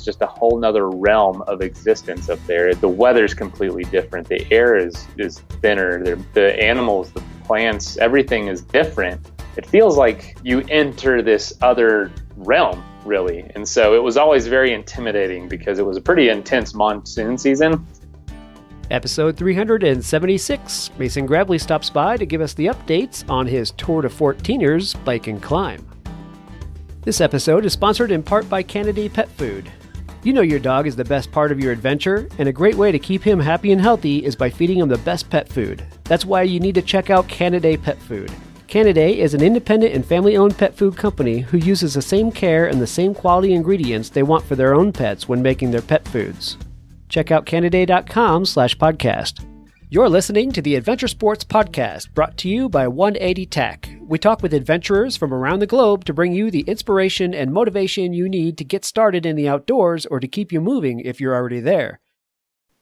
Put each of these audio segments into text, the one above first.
just a whole nother realm of existence up there. The weather's completely different. The air is thinner. The animals, the plants, everything is different. It feels like you enter this other realm, really. And so it was always very intimidating because it was a pretty intense monsoon season. Episode 376, Mason Gravley stops by to give us the updates on his Tour de 14ers bike and climb. This episode is sponsored in part by Canidae Pet Food. You know your dog is the best part of your adventure, and a great way to keep him happy and healthy is by feeding him the best pet food. That's why you need to check out Canidae Pet Food. Canidae is an independent and family-owned pet food company who uses the same care and the same quality ingredients they want for their own pets when making their pet foods. Check out Canidae.com/podcast. You're listening to the Adventure Sports Podcast, brought to you by 180 Tech. We talk with adventurers from around the globe to bring you the inspiration and motivation you need to get started in the outdoors or to keep you moving if you're already there.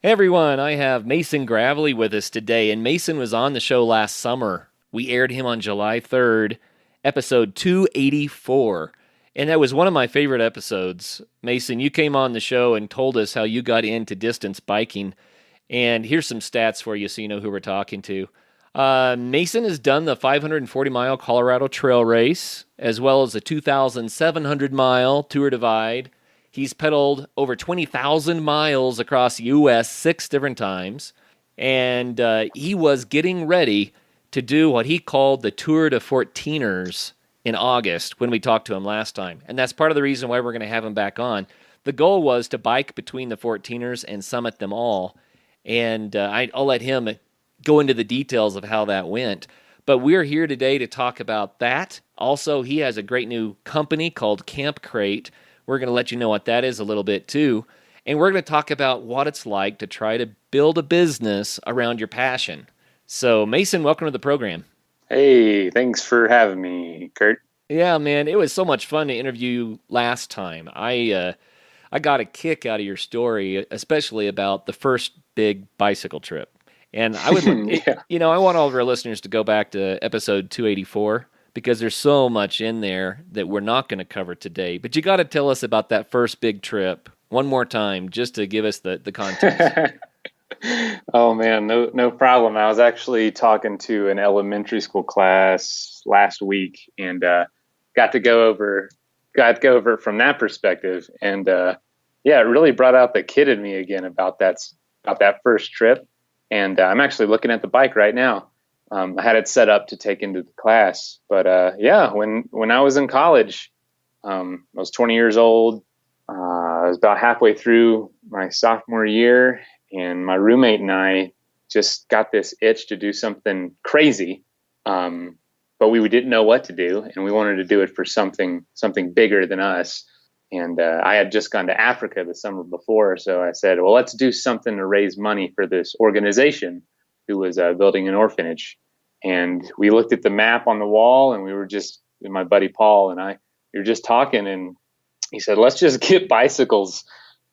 Hey everyone, I have Mason Gravley with us today, and Mason was on the show last summer. We aired him on July 3rd, episode 284, and that was one of my favorite episodes. Mason, you came on the show and told us how you got into distance biking, and here's some stats for you so you know who we're talking to. Mason has done the 540-mile Colorado Trail Race, as well as the 2,700-mile Tour Divide. He's pedaled over 20,000 miles across the U.S. 6 different times, and he was getting ready to do what he called the Tour de 14ers in August when we talked to him last time. And that's part of the reason why we're going to have him back on. The goal was to bike between the 14ers and summit them all. And I'll let him go into the details of how that went. But we're here today to talk about that. Also, he has a great new company called Camp Crate. We're going to let you know what that is a little bit too. And we're going to talk about what it's like to try to build a business around your passion. So, Mason, welcome to the program. Hey, thanks for having me, Kurt. Yeah, man, it was so much fun to interview you last time. I got a kick out of your story, especially about the first big bicycle trip. And I would, yeah. I want all of our listeners to go back to episode 284 because there's so much in there that we're not going to cover today. But you got to tell us about that first big trip one more time, just to give us the context. Oh man, no problem. I was actually talking to an elementary school class last week and got to go over it from that perspective. And it really brought out the kid in me again about that first trip. And I'm actually looking at the bike right now. I had it set up to take into the class. But when I was in college, I was 20 years old. I was about halfway through my sophomore year. And my roommate and I just got this itch to do something crazy, but we didn't know what to do, and we wanted to do it for something bigger than us. And I had just gone to Africa the summer before, so I said, well, let's do something to raise money for this organization who was building an orphanage. And we looked at the map on the wall, and we were just, my buddy Paul and I, we were just talking, and he said, let's just get bicycles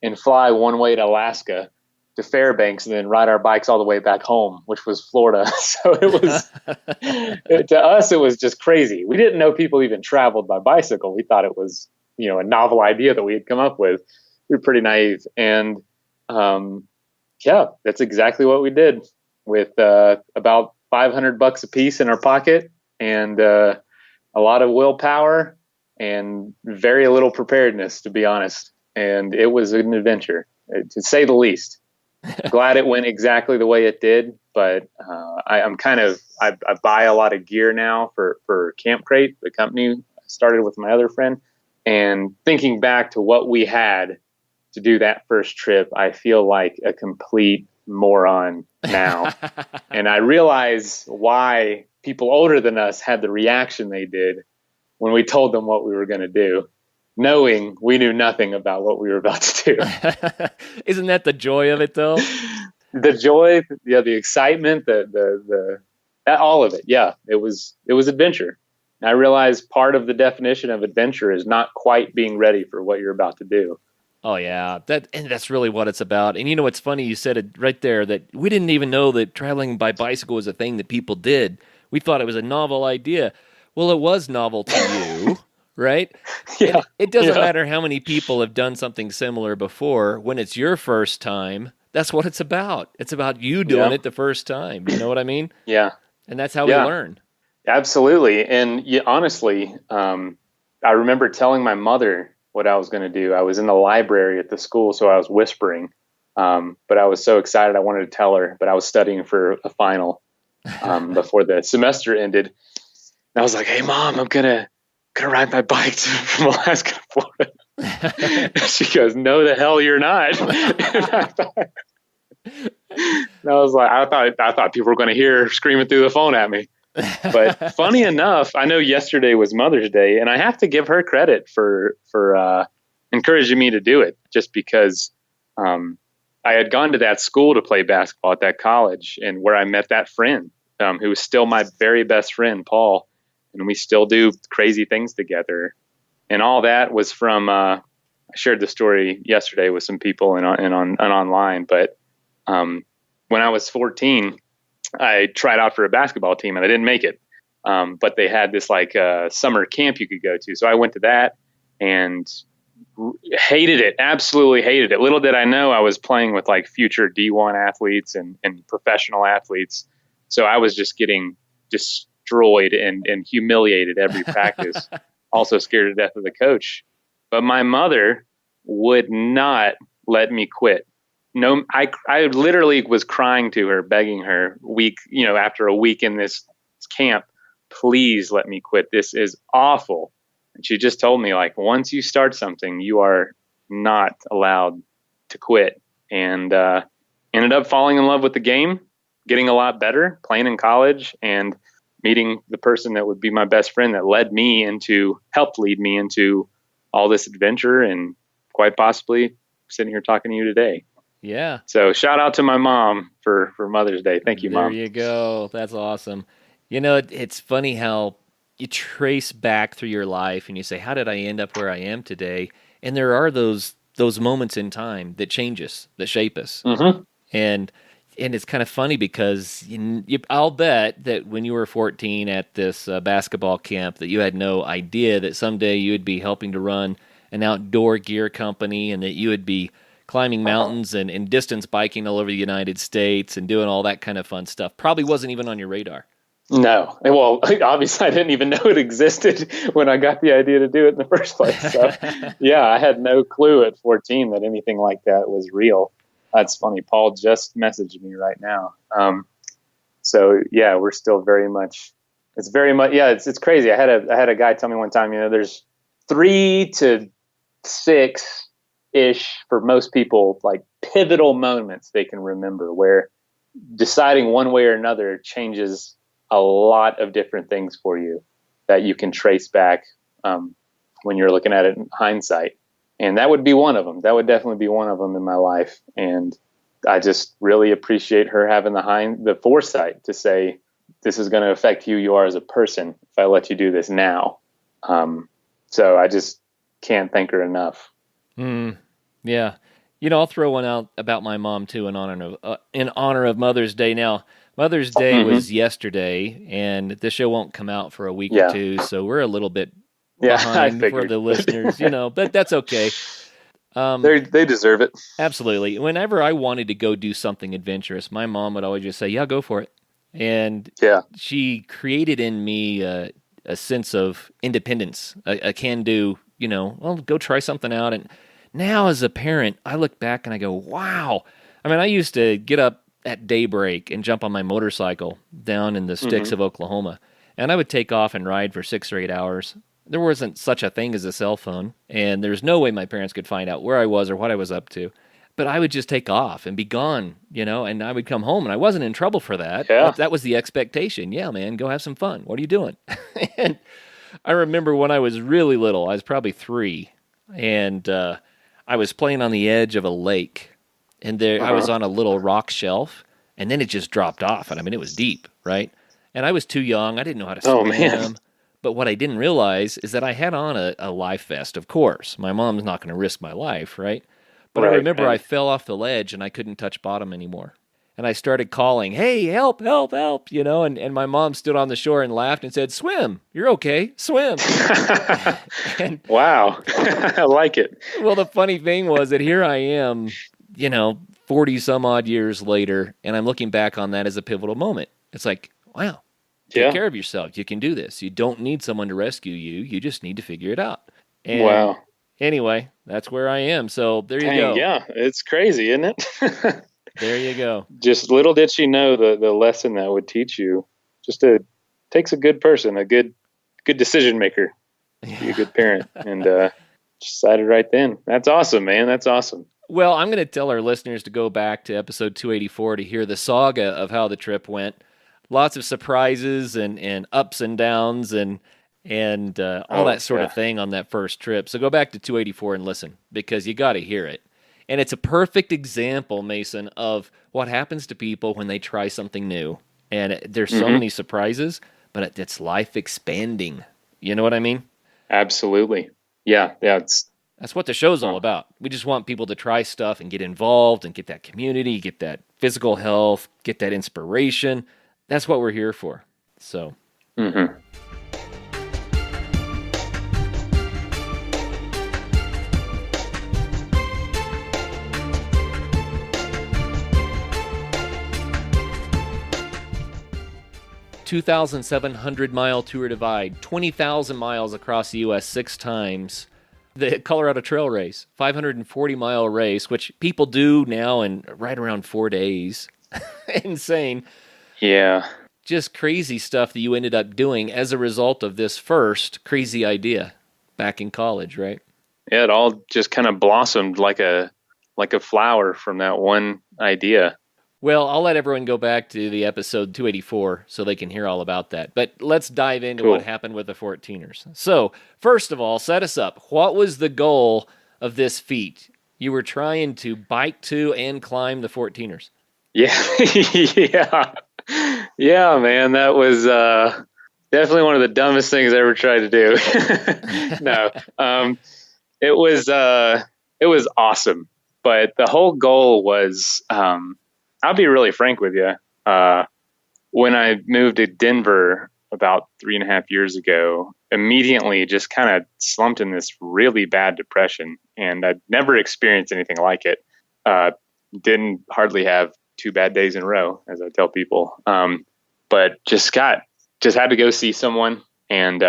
and fly one way to Alaska, to Fairbanks, and then ride our bikes all the way back home, which was Florida. So it was, to us, it was just crazy. We didn't know people even traveled by bicycle. We thought it was, a novel idea that we had come up with. We were pretty naive. And that's exactly what we did with about $500 a piece in our pocket and a lot of willpower and very little preparedness, to be honest. And it was an adventure, to say the least. Glad it went exactly the way it did, but I buy a lot of gear now for Camp Crate, the company I started with my other friend. And thinking back to what we had to do that first trip, I feel like a complete moron now. And I realize why people older than us had the reaction they did when we told them what we were going to do, knowing we knew nothing about what we were about to do. Isn't that the joy of it, though? The joy, the excitement, the all of it. Yeah, it was adventure. And I realized part of the definition of adventure is not quite being ready for what you're about to do. Oh yeah, that's really what it's about. And it's funny you said it right there that we didn't even know that traveling by bicycle was a thing that people did. We thought it was a novel idea. Well, it was novel to you. right? Yeah. And it doesn't Yeah. matter how many people have done something similar before. When it's your first time, that's what it's about. It's about you doing Yeah. it the first time. You know what I mean? Yeah. And that's how we Yeah. learn. Absolutely. And honestly, I remember telling my mother what I was going to do. I was in the library at the school, so I was whispering. But I was so excited, I wanted to tell her, but I was studying for a final before the semester ended. And I was like, "Hey, Mom, I'm gonna ride my bike from Alaska to Florida." She goes, "No, the hell you're not." And I was like, I thought people were going to hear her screaming through the phone at me. But funny enough, I know yesterday was Mother's Day, and I have to give her credit for encouraging me to do it, just because I had gone to that school to play basketball at that college, and where I met that friend who was still my very best friend, Paul, and we still do crazy things together. And all that was from I shared the story yesterday with some people and online, but when I was 14. I tried out for a basketball team and I didn't make it. But they had this like summer camp you could go to. So I went to that and hated it. Absolutely hated it. Little did I know I was playing with like future D1 athletes and professional athletes. So I was just getting destroyed and humiliated every practice. Also scared to death of the coach. But my mother would not let me quit. No, I literally was crying to her, begging her after a week in this camp, please let me quit. This is awful. And she just told me, like, once you start something, you are not allowed to quit. And ended up falling in love with the game, getting a lot better, playing in college, and meeting the person that would be my best friend that helped lead me into all this adventure, and quite possibly sitting here talking to you today. Yeah. So shout out to my mom for Mother's Day. Thank you, Mom. There you go. That's awesome. You know, it's funny how you trace back through your life and you say, how did I end up where I am today? And there are those moments in time that change us, that shape us. Mm-hmm. And it's kind of funny because I'll bet that when you were 14 at this basketball camp that you had no idea that someday you would be helping to run an outdoor gear company and that you would be climbing mountains and distance biking all over the United States and doing all that kind of fun stuff. Probably wasn't even on your radar. No. Well, obviously I didn't even know it existed when I got the idea to do it in the first place. So yeah, I had no clue at 14 that anything like that was real. That's funny. Paul just messaged me right now. So yeah, we're still very much, it's crazy. I had a guy tell me one time, there's 3 to 6 ish for most people, like pivotal moments they can remember where deciding one way or another changes a lot of different things for you that you can trace back when you're looking at it in hindsight. And that would be one of them. That would definitely be one of them in my life. And I just really appreciate her having the foresight to say, this is going to affect who you are as a person if I let you do this now. So I just can't thank her enough. Yeah. I'll throw one out about my mom too in honor of Mother's Day. Now, Mother's Day was yesterday, and this show won't come out for a week or two, so we're a little bit behind for the listeners, but that's okay. They deserve it. Absolutely. Whenever I wanted to go do something adventurous, my mom would always just say, "Yeah, go for it." And she created in me a sense of independence, a can-do. Well, go try something out. And now as a parent, I look back and I go, wow. I mean, I used to get up at daybreak and jump on my motorcycle down in the sticks of Oklahoma. And I would take off and ride for 6 or 8 hours. There wasn't such a thing as a cell phone. And there's no way my parents could find out where I was or what I was up to. But I would just take off and be gone, and I would come home. And I wasn't in trouble for that. Yeah. That was the expectation. Yeah, man, go have some fun. What are you doing? And I remember when I was really little, I was probably 3, and I was playing on the edge of a lake, and there I was on a little rock shelf, and then it just dropped off, and I mean, it was deep, right? And I was too young. I didn't know how to swim. Man. But what I didn't realize is that I had on a life vest, of course. My mom's not going to risk my life, right? But I remember I fell off the ledge, and I couldn't touch bottom anymore. And I started calling, hey, help, help, help, and my mom stood on the shore and laughed and said, swim, you're okay, swim. And wow. I like it. well, the funny thing was that here I am, 40 some odd years later, and I'm looking back on that as a pivotal moment. It's like, wow, take care of yourself. You can do this. You don't need someone to rescue you. You just need to figure it out. And wow. Anyway, that's where I am. So there you go. Yeah, it's crazy, isn't it? There you go. Just little did she know the lesson that would teach you. Takes a good person, a good decision maker, to be a good parent, and decided right then. That's awesome, man. That's awesome. Well, I'm going to tell our listeners to go back to episode 284 to hear the saga of how the trip went. Lots of surprises and ups and downs and all that sort of thing on that first trip. So go back to 284 and listen, because you got to hear it. And it's a perfect example, Mason, of what happens to people when they try something new. And there's so many surprises, but it's life expanding. You know what I mean? Absolutely. Yeah. That's what the show's all about. We just want people to try stuff and get involved and get that community, get that physical health, get that inspiration. That's what we're here for. So. 2,700-mile Tour Divide, 20,000 miles across the U.S. 6 times. The Colorado Trail Race, 540-mile race, which people do now in right around 4 days. Insane. Yeah. Just crazy stuff that you ended up doing as a result of this first crazy idea back in college, right? Yeah, it all just kind of blossomed like a flower from that one idea. Well, I'll let everyone go back to the episode 284 so they can hear all about that. But let's dive into what happened with the 14ers. So, first of all, set us up. What was the goal of this feat? You were trying to bike to and climb the 14ers. Yeah. Yeah, man. That was definitely one of the dumbest things I ever tried to do. No. It was awesome. But the whole goal was... I'll be really frank with you. When I moved to Denver about 3.5 years ago, immediately just kind of slumped in this really bad depression, and I'd never experienced anything like it. Didn't hardly have 2 bad days in a row, as I tell people. But just had to go see someone and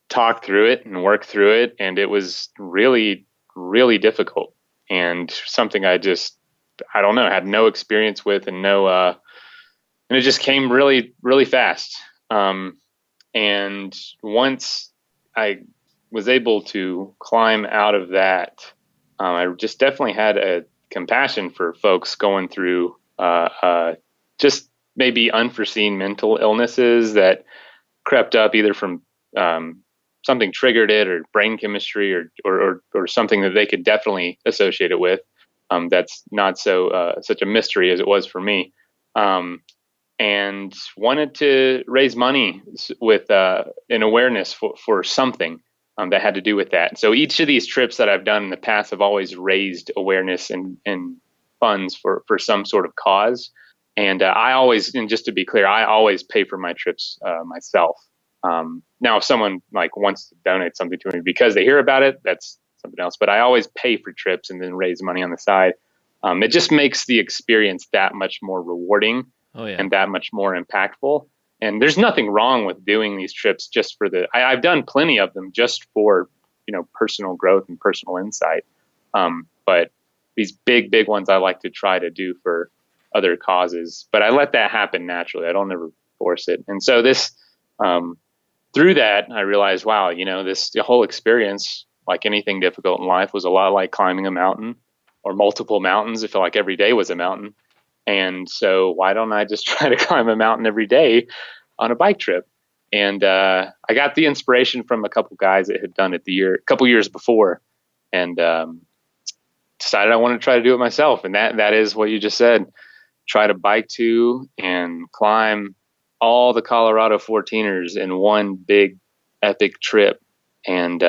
talk through it and work through it, and it was really, really difficult, and something I don't know, had no experience with, and and it just came really, really fast. And once I was able to climb out of that, I just definitely had a compassion for folks going through just maybe unforeseen mental illnesses that crept up either from something triggered it, or brain chemistry, or something that they could definitely associate it with. That's not such a mystery as it was for me, and wanted to raise money with an awareness for something that had to do with that. So each of these trips that I've done in the past have always raised awareness and funds for some sort of cause. And I always, and just to be clear, I always pay for my trips myself. Now, if someone wants to donate something to me because they hear about it, that's something else, but I always pay for trips and then raise money on the side. It just makes the experience that much more rewarding and that much more impactful. And there's nothing wrong with doing these trips just for I've done plenty of them just for, personal growth and personal insight. But these big ones I like to try to do for other causes, but I let that happen naturally. I don't ever force it. And so through that, I realized, wow, the whole experience, like anything difficult in life, was a lot like climbing a mountain or multiple mountains. I feel like every day was a mountain. And so why don't I just try to climb a mountain every day on a bike trip? And I got the inspiration from a couple guys that had done it a couple years before, and decided I wanted to try to do it myself. And that is what you just said. Try to bike to and climb all the Colorado 14ers in one big epic trip. And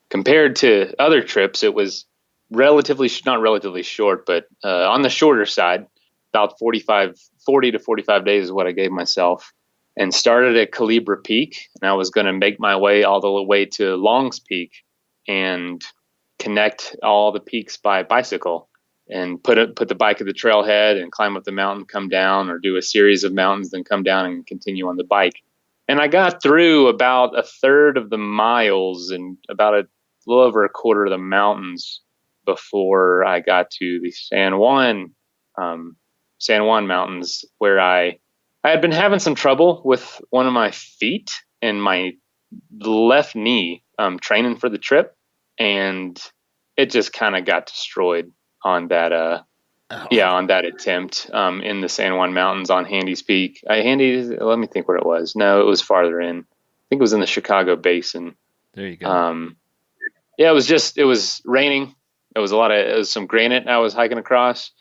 compared to other trips, it was not relatively short, but on the shorter side. about 40 to 45 days is what I gave myself, and started at Calibra Peak. And I was going to make my way all the way to Long's Peak and connect all the peaks by bicycle, and put the bike at the trailhead and climb up the mountain, come down, or do a series of mountains, then come down and continue on the bike. And I got through about a third of the miles and about a little over a quarter of the mountains before I got to the San Juan Mountains, where I had been having some trouble with one of my feet and my left knee training for the trip, and it just kind of got destroyed on that on that attempt in the San Juan Mountains on Handy's Peak. Let me think where it was. No, it was farther in. I think it was in the Chicago Basin. There you go. Yeah, it was raining. It was some granite I was hiking across,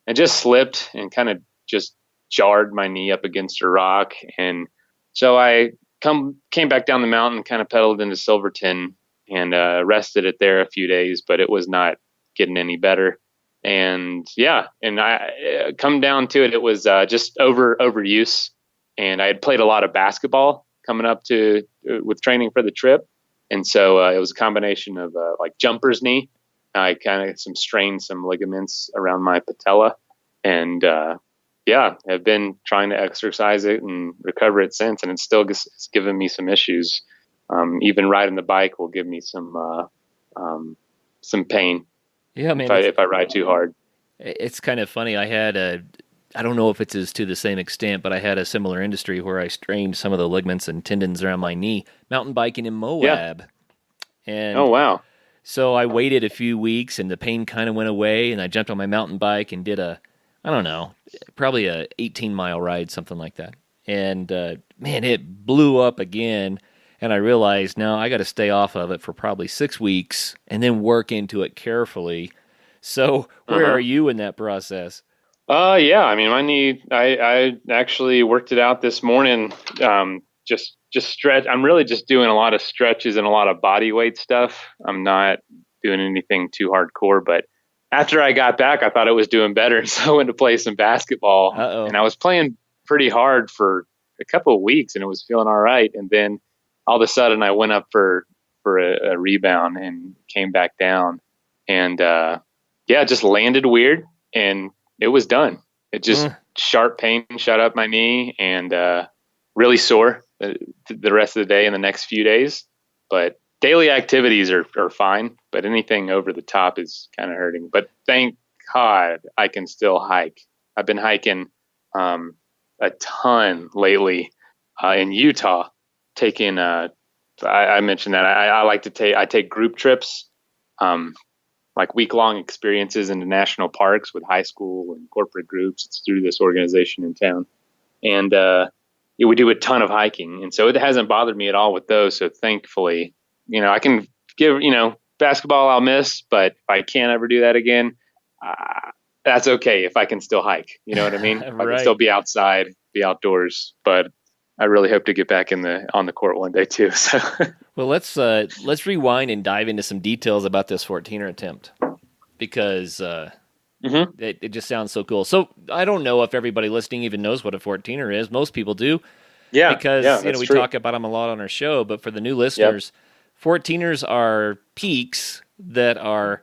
and just slipped and kind of just jarred my knee up against a rock. And so I came back down the mountain, kind of pedaled into Silverton, and rested it there a few days, but it was not getting any better. And I come down to it. It was just overuse, and I had played a lot of basketball coming up with training for the trip, and so it was a combination of like jumper's knee. I kind of strained some ligaments around my patella, and have been trying to exercise it and recover it since, and it's given me some issues. Even riding the bike will give me some pain. Yeah, man. If I ride too hard. It's kind of funny. I don't know if it's to the same extent, but I had a similar industry where I strained some of the ligaments and tendons around my knee, mountain biking in Moab. Yeah. And oh, wow. So I waited a few weeks and the pain kind of went away, and I jumped on my mountain bike and did probably a 18-mile ride, something like that. And man, it blew up again. And I realized now I got to stay off of it for probably 6 weeks and then work into it carefully. So where are you in that process? Yeah. I mean, my knee, I actually worked it out this morning. Just stretch. I'm really just doing a lot of stretches and a lot of body weight stuff. I'm not doing anything too hardcore, but after I got back, I thought it was doing better. So I went to play some basketball. And I was playing pretty hard for a couple of weeks and it was feeling all right. And then all of a sudden I went up for a rebound and came back down, and just landed weird, and it was done. It just sharp pain shot up my knee, and really sore the rest of the day and the next few days. But daily activities are fine, but anything over the top is kind of hurting. But thank God I can still hike. I've been hiking a ton lately in Utah. Taking I mentioned that I take group trips, like week-long experiences into national parks with high school and corporate groups. It's through this organization in town, and we do a ton of hiking, and so it hasn't bothered me at all with those. So thankfully, I can give basketball I'll miss, but if I can't ever do that again, that's okay. If I can still hike, you know what I mean? If I can still be outside, be outdoors, but I really hope to get back on the court one day too. So, well, let's rewind and dive into some details about this 14er attempt, because it just sounds so cool. So I don't know if everybody listening even knows what a 14er is. Most people do, because we talk about them a lot on our show. But for the new listeners, 14ers are peaks that are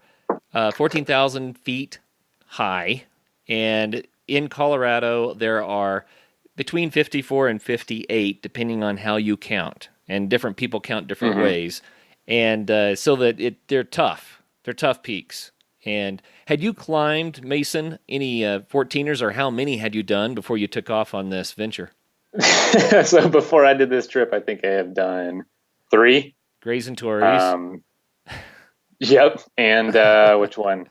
14,000 feet high, and in Colorado there are between 54 and 58, depending on how you count. And different people count different ways. And so that they're tough. They're tough peaks. And had you climbed, Mason, any 14ers, or how many had you done before you took off on this venture? So before I did this trip, I think I have done 3. Grays and Tories. Yep. And which one?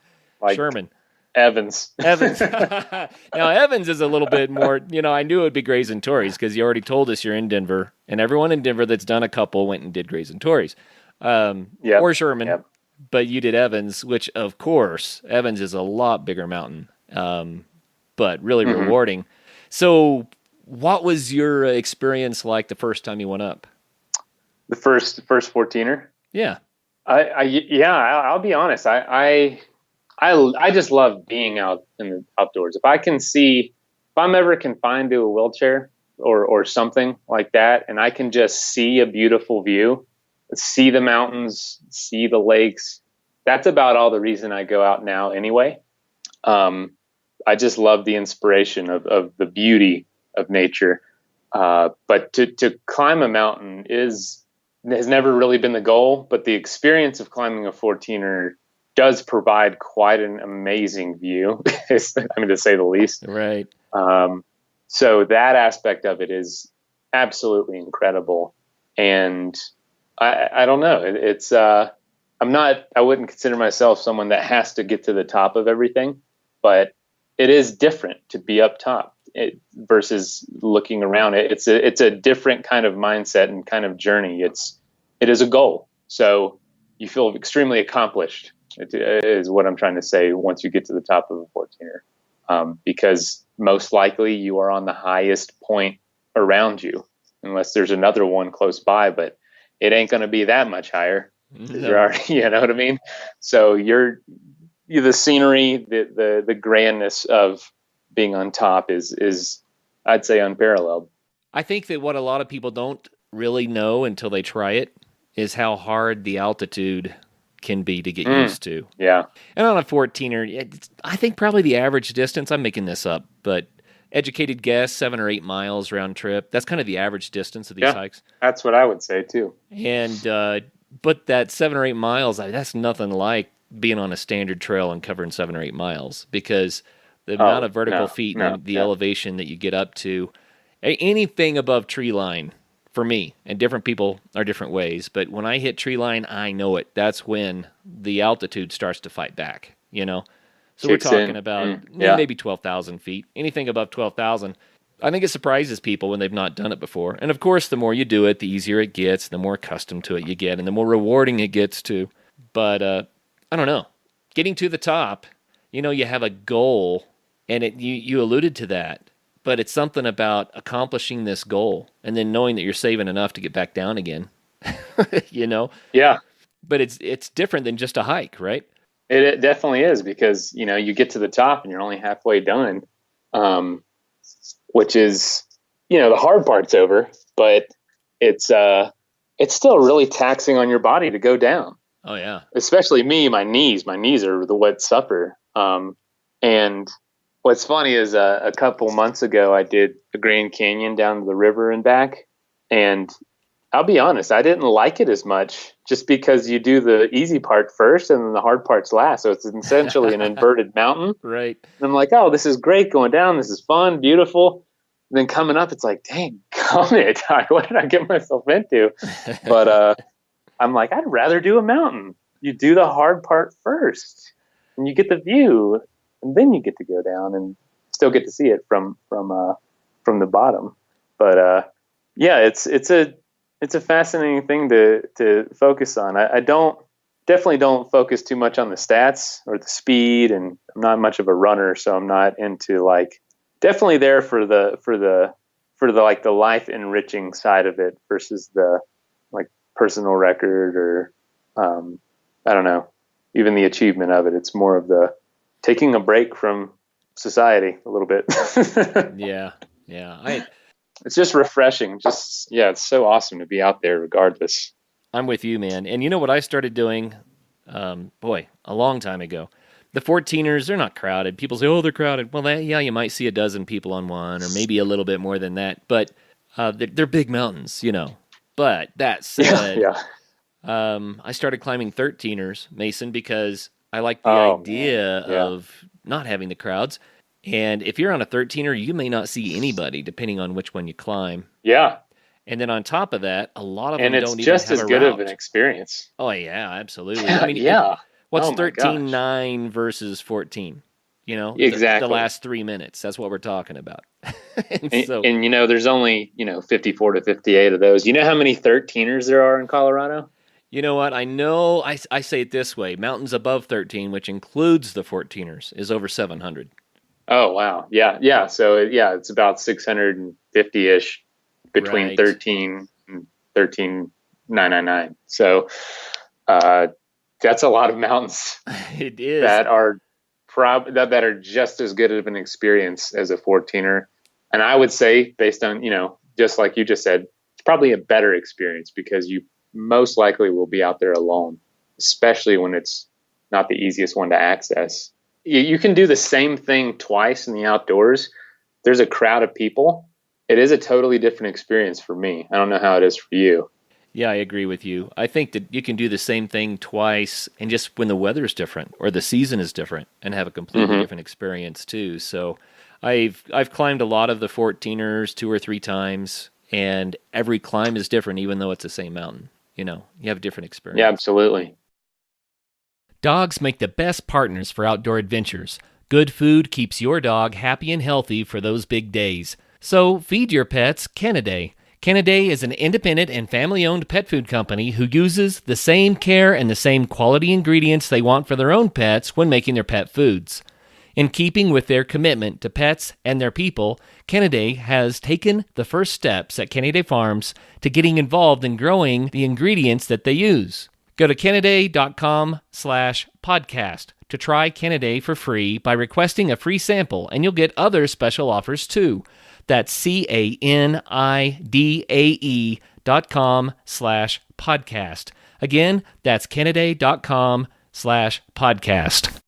Sherman. Evans. Now, Evans is a little bit more, I knew it would be Grays and Tories because you already told us you're in Denver, and everyone in Denver that's done a couple went and did Grays and Tories. Or Sherman, but you did Evans, which, of course, Evans is a lot bigger mountain, but really rewarding. So what was your experience like the first time you went up? The first 14er? Yeah. I'll be honest. I just love being out in the outdoors. If I can see I'm ever confined to a wheelchair or something like that, and I can just see a beautiful view, see the mountains, see the lakes, that's about all the reason I go out now anyway. I just love the inspiration of the beauty of nature. But to climb a mountain has never really been the goal, but the experience of climbing a 14er does provide quite an amazing view, to say the least. Right. So that aspect of it is absolutely incredible. And I don't know. I wouldn't consider myself someone that has to get to the top of everything, but it is different to be up top versus looking around. It's a different kind of mindset and kind of journey. It is a goal. So you feel extremely accomplished, is what I'm trying to say, once you get to the top of a 14er, because most likely you are on the highest point around you, unless there's another one close by, but it ain't going to be that much higher. No. You're already, you know what I mean? So the scenery, the grandness of being on top is I'd say unparalleled. I think that what a lot of people don't really know until they try it is how hard the altitude can be to get used to. Yeah. And on a 14er, I think probably the average distance, I'm making this up, but educated guess, 7 or 8 miles round trip. That's kind of the average distance of these hikes. That's what I would say too. And but that 7 or 8 miles, that's nothing like being on a standard trail and covering 7 or 8 miles, because the amount of vertical feet and the elevation that you get up to, anything above tree line, for me, and different people are different ways, but when I hit tree line, I know it. That's when the altitude starts to fight back, you know? So we're talking about maybe 12,000 feet. Anything above 12,000, I think it surprises people when they've not done it before. And of course, the more you do it, the easier it gets, the more accustomed to it you get, and the more rewarding it gets too. But I don't know. Getting to the top, you have a goal, and you alluded to that, but it's something about accomplishing this goal and then knowing that you're saving enough to get back down again, Yeah. But it's different than just a hike, right? It definitely is, because, you get to the top and you're only halfway done, which is, the hard part's over, but it's still really taxing on your body to go down. Oh yeah. Especially me, my knees are what suffer. And what's funny is a couple months ago, I did a Grand Canyon down to the river and back. And I'll be honest, I didn't like it as much, just because you do the easy part first and then the hard part's last. So it's essentially an inverted mountain. Right. And I'm like, oh, this is great going down. This is fun, beautiful. And then coming up, it's like, dang, gummit. What did I get myself into? But I'm like, I'd rather do a mountain. You do the hard part first and you get the view, and then you get to go down and still get to see it from the bottom. But it's a fascinating thing to focus on. I definitely don't focus too much on the stats or the speed, and I'm not much of a runner, so I'm not into definitely there for the life enriching side of it versus the personal record or I don't know, even the achievement of it. It's more of the taking a break from society a little bit. Yeah. It's just refreshing. It's so awesome to be out there regardless. I'm with you, man. And you know what I started doing, a long time ago? The 14ers, they're not crowded. People say, oh, they're crowded. Well, you might see a dozen people on one, or maybe a little bit more than that. But they're big mountains, But that said, I started climbing 13ers, Mason, because I like the idea of not having the crowds. And if you're on a 13er, you may not see anybody, depending on which one you climb. Yeah. And then on top of that, a lot of them don't even have a route. And it's just as good of an experience. Oh, yeah, absolutely. I mean, what's 13.9 versus 14? Exactly. The last 3 minutes. That's what we're talking about. and there's only, 54 to 58 of those. You know how many 13ers there are in Colorado? You know what? I know, I say it this way. Mountains above 13, which includes the 14ers, is over 700. Oh, wow. Yeah. So, it's about 650-ish between 13 and 13,999. So, that's a lot of mountains. It is. That are that are just as good of an experience as a 14er. And I would say, based on, just like you just said, it's probably a better experience because you most likely will be out there alone, especially when it's not the easiest one to access. You can do the same thing twice in the outdoors. There's a crowd of people. It is a totally different experience for me. I don't know how it is for you. Yeah, I agree with you. I think that you can do the same thing twice and just when the weather is different or the season is different and have a completely different experience too. So I've climbed a lot of the 14ers 2 or 3 times, and every climb is different even though it's the same mountain. You have a different experience. Yeah, absolutely. Dogs make the best partners for outdoor adventures. Good food keeps your dog happy and healthy for those big days. So feed your pets Canaday. Canaday is an independent and family-owned pet food company who uses the same care and the same quality ingredients they want for their own pets when making their pet foods. In keeping with their commitment to pets and their people, Canaday has taken the first steps at Canaday Farms to getting involved in growing the ingredients that they use. Go to Canaday.com/podcast to try Canaday for free by requesting a free sample, and you'll get other special offers too. That's CANIDAE.com/podcast. Again, that's Canaday.com/podcast.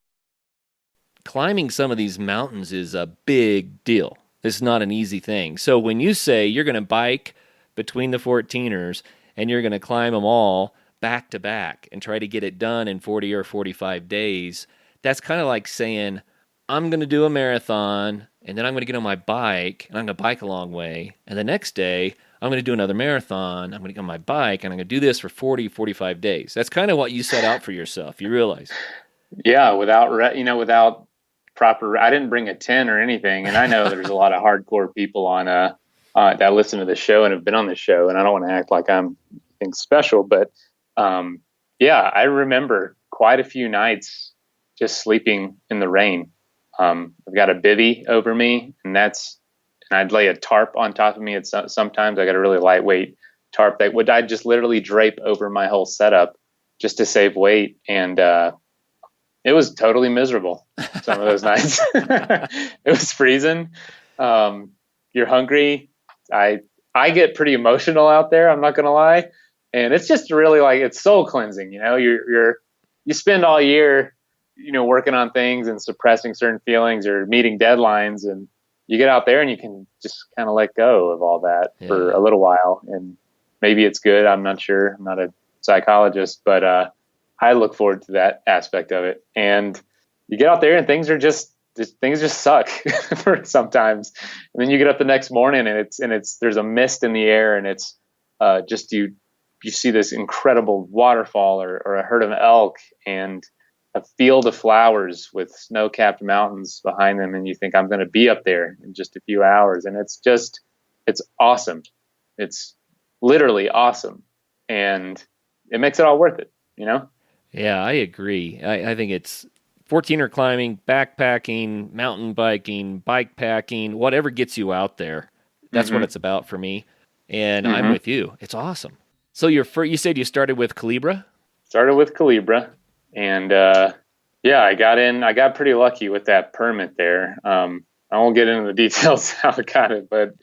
Climbing some of these mountains is a big deal. It's not an easy thing. So when you say you're going to bike between the 14ers and you're going to climb them all back to back and try to get it done in 40 or 45 days, that's kind of like saying, I'm going to do a marathon, and then I'm going to get on my bike, and I'm going to bike a long way, and the next day, I'm going to do another marathon, I'm going to get on my bike, and I'm going to do this for 40, 45 days. That's kind of what you set out for yourself, you realize. Yeah, without proper, I didn't bring a tent or anything, and I know there's a lot of hardcore people on that listen to the show and have been on the show, and I don't want to act like I'm anything special, but yeah, I remember quite a few nights just sleeping in the rain. I've got a bivvy over me, and I'd lay a tarp on top of me. Sometimes I got a really lightweight tarp I'd just literally drape over my whole setup just to save weight. And it was totally miserable some of those nights. It was freezing. You're hungry. I get pretty emotional out there, I'm not going to lie. And it's just really it's soul cleansing. You spend all year, working on things and suppressing certain feelings or meeting deadlines, and you get out there and you can just kind of let go of all that for a little while. And maybe it's good. I'm not sure. I'm not a psychologist, but I look forward to that aspect of it. And you get out there and things just suck for sometimes. And then you get up the next morning and there's a mist in the air, and it's just you see this incredible waterfall or a herd of elk and a field of flowers with snow-capped mountains behind them. And you think, I'm going to be up there in just a few hours. And it's awesome. It's literally awesome. And it makes it all worth it, Yeah, I agree. I think it's 14er climbing, backpacking, mountain biking, bike packing, whatever gets you out there. That's what it's about for me. And I'm with you. It's awesome. So you said you started with Calibra? Started with Calibra. And I got pretty lucky with that permit there. I won't get into the details how I got it, but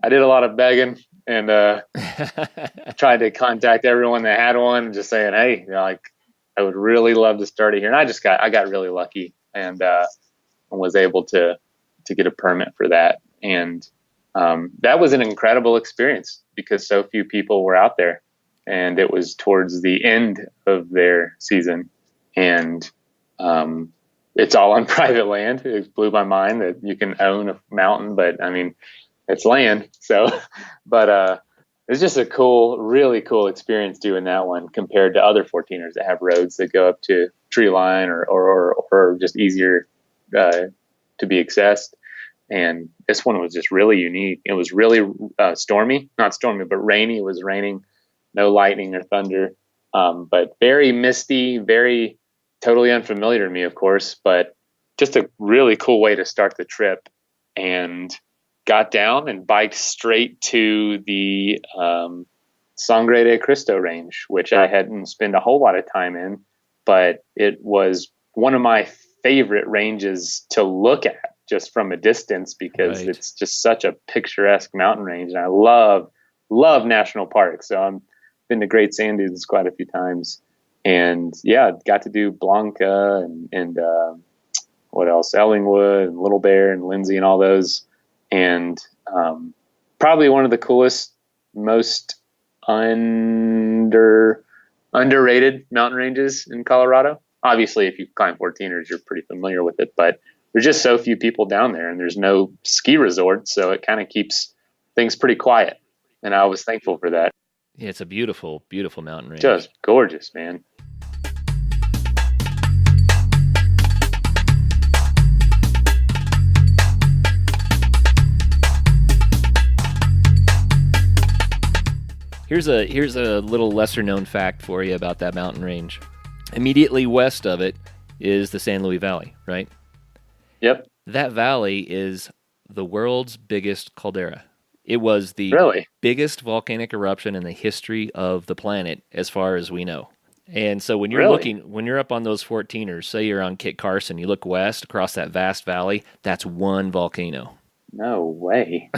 I did a lot of begging and tried to contact everyone that had one and just saying, hey, I would really love to start it here. And I got really lucky and was able to get a permit for that. And that was an incredible experience because so few people were out there, and it was towards the end of their season, and it's all on private land. It blew my mind that you can own a mountain, but I mean, it's land. So, but it's just a really cool experience doing that one compared to other 14ers that have roads that go up to tree line or just easier to be accessed. And this one was just really unique. It was really stormy, not stormy, but rainy. It was raining, no lightning or thunder, but very misty, very totally unfamiliar to me, of course, but just a really cool way to start the trip. And got down and biked straight to the Sangre de Cristo range, which I hadn't spent a whole lot of time in, but it was one of my favorite ranges to look at just from a distance, because Right. it's just such a picturesque mountain range. And I love national parks. So I've been to Great Sand Dunes quite a few times. And yeah, got to do Blanca and what else? Ellingwood and Little Bear and Lindsay and all those. And probably one of the coolest, most underrated mountain ranges in Colorado. Obviously, if you climb 14ers, you're pretty familiar with it, but there's just so few people down there, and there's no ski resort, so it kind of keeps things pretty quiet. And I was thankful for that. Yeah, it's a beautiful, beautiful mountain range. Just gorgeous, man. Here's a little lesser known fact for you about that mountain range. Immediately west of it is the San Luis Valley, right? Yep. That valley is the world's biggest caldera. It was the biggest volcanic eruption in the history of the planet, as far as we know. And so when you're when you're up on those 14ers, say you're on Kit Carson, you look west across that vast valley, that's one volcano. No way.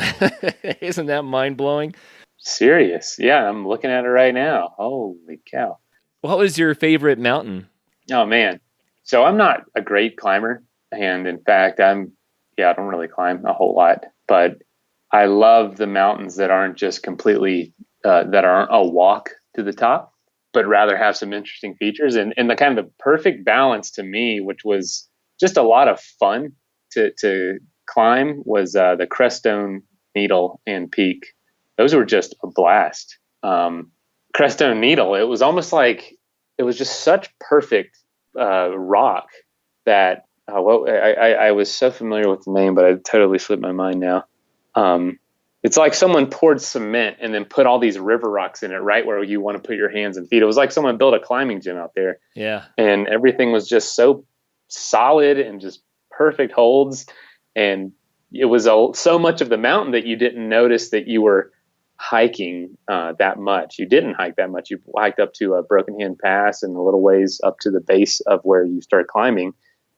Isn't that mind-blowing? Serious. Yeah, I'm looking at it right now. Holy cow. What was your favorite mountain? Oh, man. So I'm not a great climber. And in fact, I don't really climb a whole lot. But I love the mountains that aren't just completely, that aren't a walk to the top, but rather have some interesting features. And the kind of the perfect balance to me, which was just a lot of fun to climb, was the Crestone Needle and Peak. Those were just a blast. Crestone Needle, it was almost like it was just such perfect rock that I was so familiar with the name, but it totally slipped my mind now. It's like someone poured cement and then put all these river rocks in it right where you want to put your hands and feet. It was like someone built a climbing gym out there. Yeah. And everything was just so solid and just perfect holds. And it was so much of the mountain that you didn't notice that you were hiking that much. You didn't hike that much. You hiked up to Broken Hand Pass and a little ways up to the base of where you start climbing.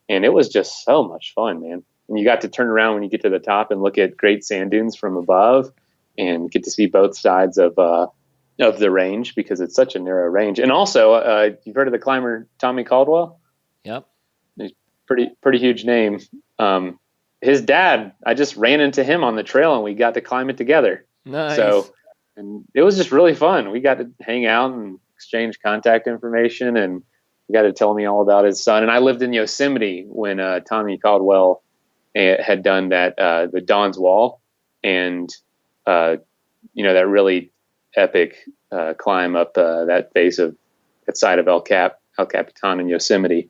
And it was just so much fun, man. And you got to turn around when you get to the top and look at Great Sand Dunes from above and get to see both sides of the range, because it's such a narrow range. And also, you've heard of the climber Tommy Caldwell? Yep. He's pretty huge name. His dad, I just ran into him on the trail and we got to climb it together. Nice. So, and it was just really fun. We got to hang out and exchange contact information, and he got to tell me all about his son. And I lived in Yosemite when Tommy Caldwell had done that, the Don's Wall, and that really epic climb up that face of that side of El Capitan in Yosemite.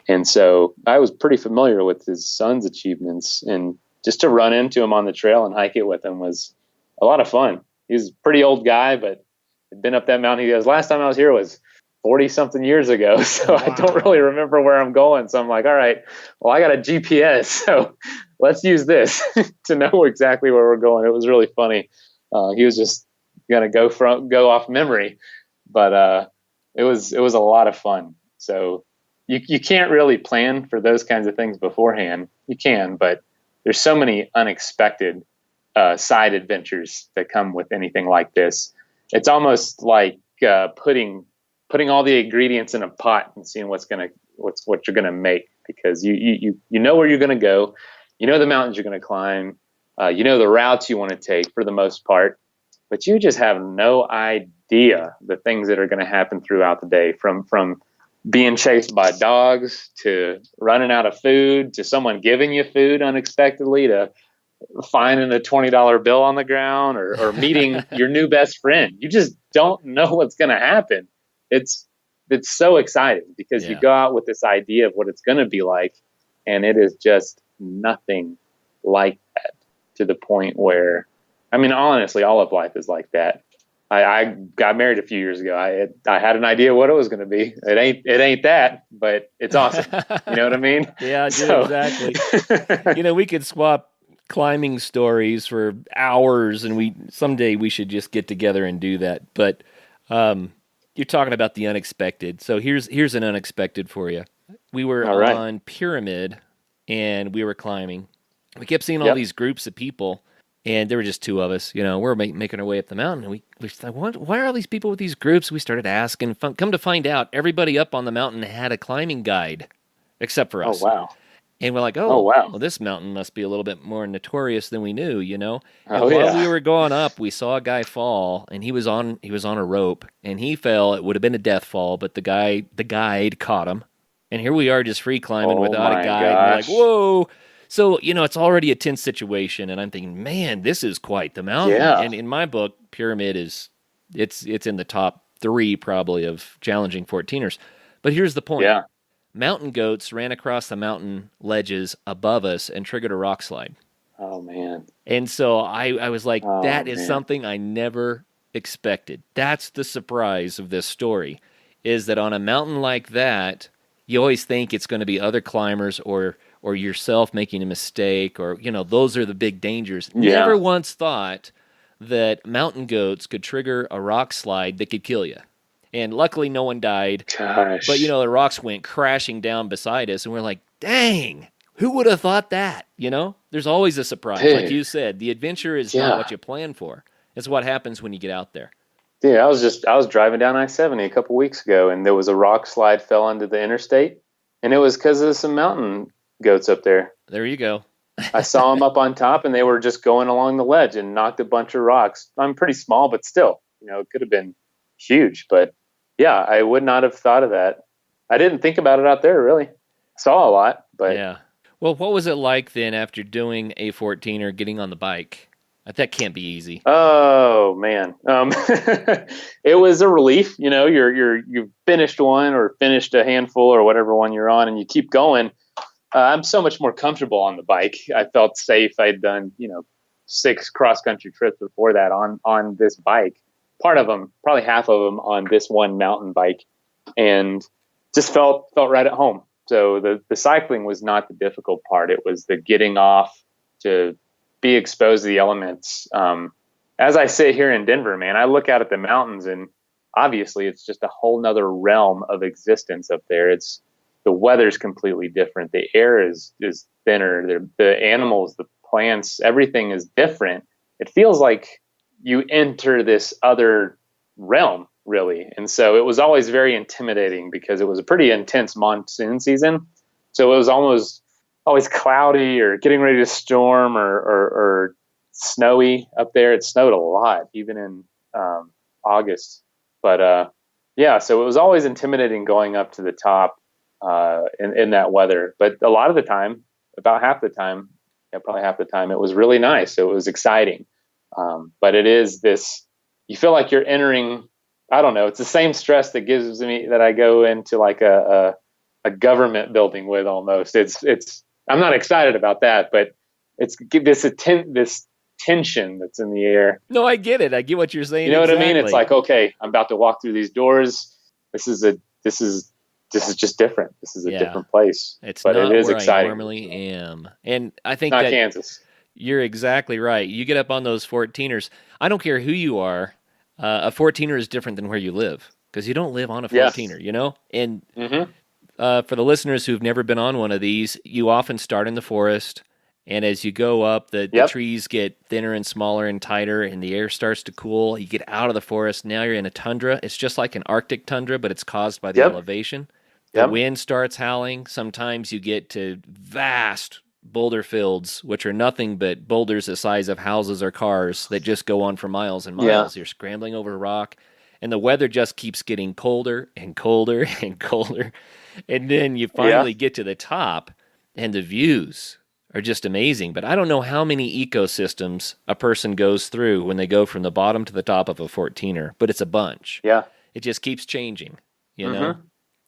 And so I was pretty familiar with his son's achievements, and just to run into him on the trail and hike it with him was a lot of fun. He's a pretty old guy, but had been up that mountain. He goes, last time I was here was 40 something years ago. So wow. I don't really remember where I'm going. So I'm like, all right, well, I got a GPS, so let's use this to know exactly where we're going. It was really funny. He was just going to go off memory, but it was a lot of fun. So you can't really plan for those kinds of things beforehand. You can, but there's so many unexpected side adventures that come with anything like this. It's almost like putting all the ingredients in a pot and seeing what you're gonna make, because you know where you're gonna go, you know the mountains you're gonna climb, you know the routes you want to take for the most part, but you just have no idea the things that are going to happen throughout the day, from being chased by dogs to running out of food to someone giving you food unexpectedly to finding a $20 bill on the ground or meeting your new best friend. You just don't know what's going to happen. It's so exciting because you go out with this idea of what it's going to be like, and it is just nothing like that, to the point where, I mean, honestly, all of life is like that. I got married a few years ago. I had an idea what it was going to be. It ain't that, but it's awesome. You know what I mean? Yeah, I do, exactly. We could swap climbing stories for hours, and someday we should just get together and do that. But You're talking about the unexpected. So here's an unexpected for you. We were All right. on Pyramid, and we were climbing. We kept seeing all Yep. these groups of people, and there were just two of us. We're making our way up the mountain, and we thought, why are all these people with these groups? We started asking. Come to find out, everybody up on the mountain had a climbing guide, except for Oh, us. wow. And we're like, Oh, oh, wow. well, this mountain must be a little bit more notorious than we knew. And Oh, while we yeah. were going up, we saw a guy fall, and he was on a rope, and he fell. It would have been a death fall, but the guide caught him. And here we are just free climbing Oh, without a my guide. And we're like, gosh. whoa. So, it's already a tense situation, and I'm thinking, man, this is quite the mountain. Yeah. And in my book, Pyramid it's in the top 3 probably of challenging 14ers. But here's the point. Yeah. Mountain goats ran across the mountain ledges above us and triggered a rock slide. Oh, man. And so I was like, Oh, that is man. something I never expected. That's the surprise of this story, is that on a mountain like that, you always think it's going to be other climbers or yourself making a mistake, or, those are the big dangers. Yeah. Never once thought that mountain goats could trigger a rock slide that could kill you. And luckily, no one died. Gosh. But, the rocks went crashing down beside us, and we're like, dang, who would have thought that? There's always a surprise. Dude. Like you said, the adventure is not what you plan for. It's what happens when you get out there. Dude, I was driving down I-70 a couple weeks ago, and there was a rock slide fell onto the interstate, and it was because of some mountain goats up there. There you go. I saw them up on top, and they were just going along the ledge and knocked a bunch of rocks. I'm pretty small, but still, it could have been huge. But yeah, I would not have thought of that. I didn't think about it out there, really. Saw a lot, but Yeah. Well, what was it like then after doing a 14er, getting on the bike? That can't be easy. oh man, it was a relief. You've finished one or finished a handful or whatever one you're on, and you keep going. I'm so much more comfortable on the bike. I felt safe. I'd done 6 cross country trips before that on this bike. Part of them, probably half of them, on this one mountain bike, and just felt right at home. So the cycling was not the difficult part. It was the getting off to be exposed to the elements. As I sit here in Denver, man, I look out at the mountains, and obviously it's just a whole nother realm of existence up there. The weather's completely different. The air is thinner. The animals, the plants, everything is different. It feels like you enter this other realm, really. And so it was always very intimidating because it was a pretty intense monsoon season. So it was always cloudy or getting ready to storm or snowy up there. It snowed a lot, even in August. But yeah, so it was always intimidating going up to the top in that weather. But a lot of the time, about half the time, probably half the time, it was really nice. So it was exciting. But it is this, you feel like you're entering, I don't know, it's the same stress that gives me that I go into like a government building with almost. I'm not excited about that, but it's this tension that's in the air. No, I get it. I get what you're saying. You know exactly. what I mean? It's like, okay, I'm about to walk through these doors. This is just different. This is a different place. But it is where exciting. I normally am. And I think not that Kansas. You're exactly right. You get up on those 14ers. I don't care who you are. A 14er is different than where you live, because you don't live on a 14er, Yes. And Mm-hmm. for the listeners who've never been on one of these, you often start in the forest, and as you go up, the trees get thinner and smaller and tighter, and the air starts to cool. You get out of the forest. Now you're in a tundra. It's just like an Arctic tundra, but it's caused by the elevation. The wind starts howling. Sometimes you get to vast boulder fields, which are nothing but boulders the size of houses or cars that just go on for miles and miles. You're scrambling over rock, and the weather just keeps getting colder and colder and colder. And then you finally get to the top, and the views are just amazing. But I don't know how many ecosystems a person goes through when they go from the bottom to the top of a 14er, but it's a bunch. Yeah. It just keeps changing, Mm-hmm. know?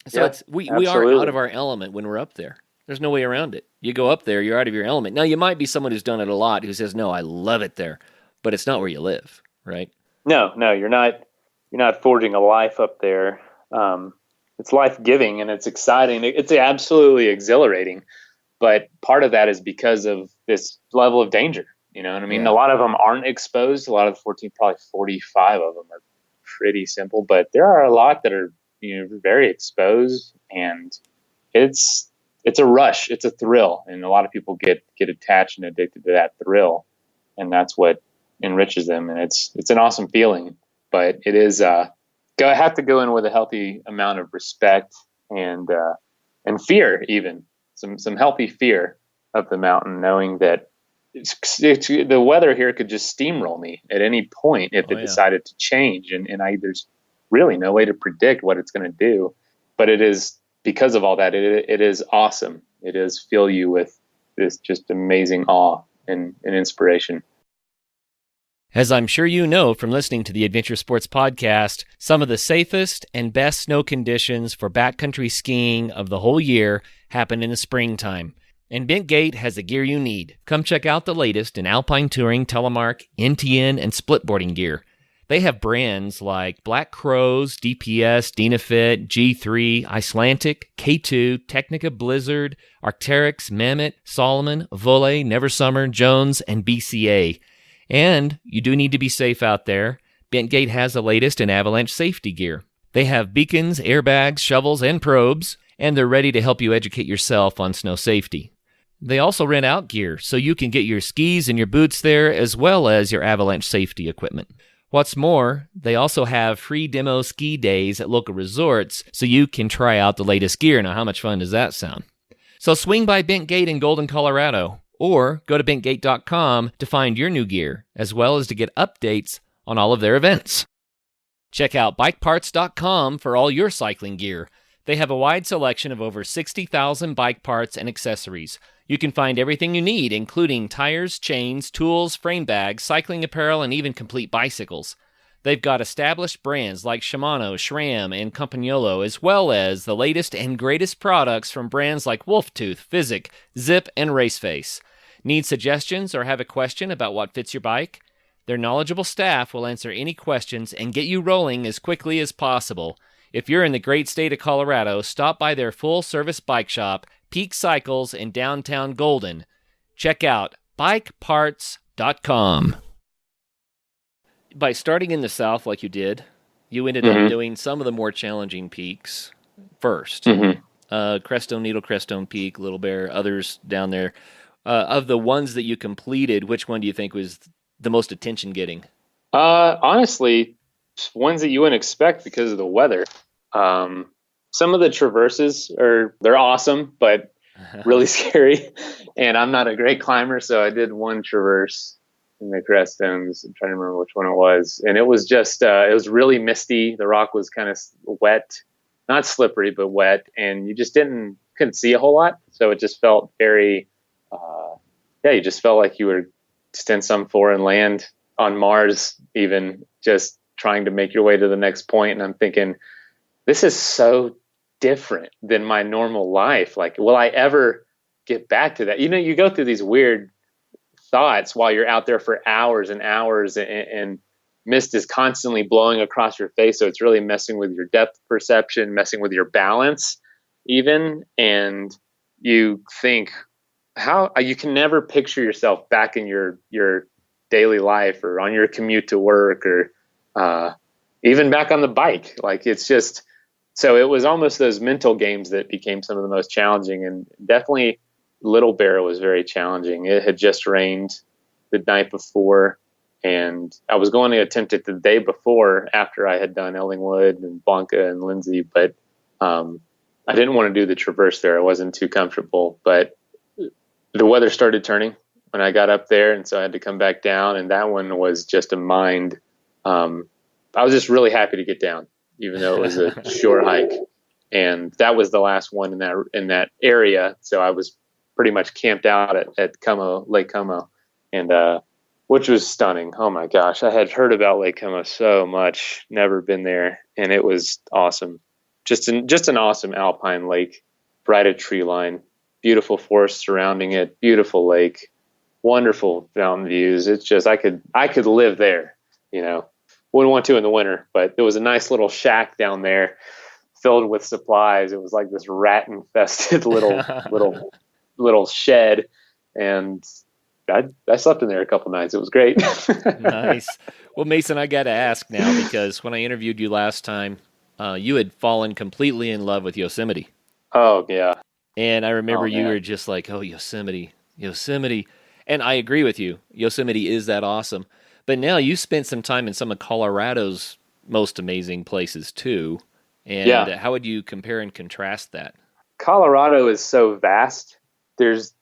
So we are absolutely. out of our element when we're up there. There's no way around it. You go up there, you're out of your element. Now, you might be someone who's done it a lot who says, no, I love it there, but it's not where you live, right? No, you're not forging a life up there. It's life-giving, and it's exciting. It's absolutely exhilarating, but part of that is because of this level of danger. You know what I mean? Yeah. A lot of them aren't exposed. A lot of the 14, probably 45 of them are pretty simple, but there are a lot that are, very exposed, and it's a rush. It's a thrill. And a lot of people get attached and addicted to that thrill. And that's what enriches them. And it's an awesome feeling, but it is, have to go in with a healthy amount of respect and fear, even some healthy fear of the mountain, knowing that the weather here could just steamroll me at any point if it decided to change. And there's really no way to predict what it's going to do, but it is, because of all that, it is awesome. It is fill you with this just amazing awe and inspiration. As I'm sure you know from listening to the Adventure Sports Podcast, some of the safest and best snow conditions for backcountry skiing of the whole year happen in the springtime. And Bent Gate has the gear you need. Come check out the latest in alpine touring, telemark, NTN, and splitboarding gear. They have brands like Black Crows, DPS, Dynafit, G3, Icelantic, K2, Technica Blizzard, Arc'teryx, Mammoth, Solomon, Volley, Neversummer, Jones, and BCA. And you do need to be safe out there. Bent Gate has the latest in avalanche safety gear. They have beacons, airbags, shovels, and probes, and they're ready to help you educate yourself on snow safety. They also rent out gear, so you can get your skis and your boots there, as well as your avalanche safety equipment. What's more, they also have free demo ski days at local resorts, so you can try out the latest gear. Now, how much fun does that sound? So swing by Bent Gate in Golden, Colorado, or go to bentgate.com to find your new gear, as well as to get updates on all of their events. Check out bikeparts.com for all your cycling gear. They have a wide selection of over 60,000 bike parts and accessories. You can find everything you need, including tires, chains, tools, frame bags, cycling apparel, and even complete bicycles. They've got established brands like Shimano, SRAM, and Campagnolo, as well as the latest and greatest products from brands like Wolftooth, Physic, Zip, and Raceface. Need suggestions or have a question about what fits your bike? Their knowledgeable staff will answer any questions and get you rolling as quickly as possible. If you're in the great state of Colorado, stop by their full-service bike shop, Peak Cycles in downtown Golden. Check out bikeparts.com. By starting in the south like you did, you ended up doing some of the more challenging peaks first. Crestone, Needle Crestone Peak, Little Bear, others down there. Of the ones that you completed, which one do you think was the most attention getting? Honestly, ones that you wouldn't expect because of the weather. Some of the traverses they're awesome, but really scary. And I'm not a great climber, so I did one traverse in the Crestones. I'm trying to remember which one it was. And it was just, it was really misty. The rock was kind of wet, not slippery, but wet. And you just couldn't see a whole lot. So it just felt very, you just felt like you were just in some foreign land on Mars, even just trying to make your way to the next point. And I'm thinking, this is so different than my normal life. Like, will I ever get back to that? You go through these weird thoughts while you're out there for hours and hours, and mist is constantly blowing across your face. So it's really messing with your depth perception, messing with your balance even. And you think, how you can never picture yourself back in your daily life or on your commute to work or even back on the bike. Like, it's just, so it was almost those mental games that became some of the most challenging. And definitely Little Bear was very challenging. It had just rained the night before, and I was going to attempt it the day before after I had done Ellingwood and Blanca and Lindsay, but I didn't want to do the traverse there. I wasn't too comfortable, but the weather started turning when I got up there, and so I had to come back down, and that one was just a mind. I was just really happy to get down, even though it was a short hike. And that was the last one in that area. So I was pretty much camped out at Como, Lake Como, and which was stunning. Oh my gosh, I had heard about Lake Como so much, never been there, and it was awesome. Just an awesome alpine lake, brighted tree line, beautiful forest surrounding it, beautiful lake, wonderful mountain views. It's just I could live there, Wouldn't want to in the winter, but there was a nice little shack down there filled with supplies. It was like this rat infested little shed. And I slept in there a couple nights. It was great. Nice. Well, Mason, I got to ask now because when I interviewed you last time, you had fallen completely in love with Yosemite. Oh yeah. And I remember Oh you man. were just like, oh, Yosemite, Yosemite. And I agree with you. Yosemite is that awesome. But now you spent some time in some of Colorado's most amazing places too. And Yeah. how would you compare and contrast that? Colorado is so vast. There's,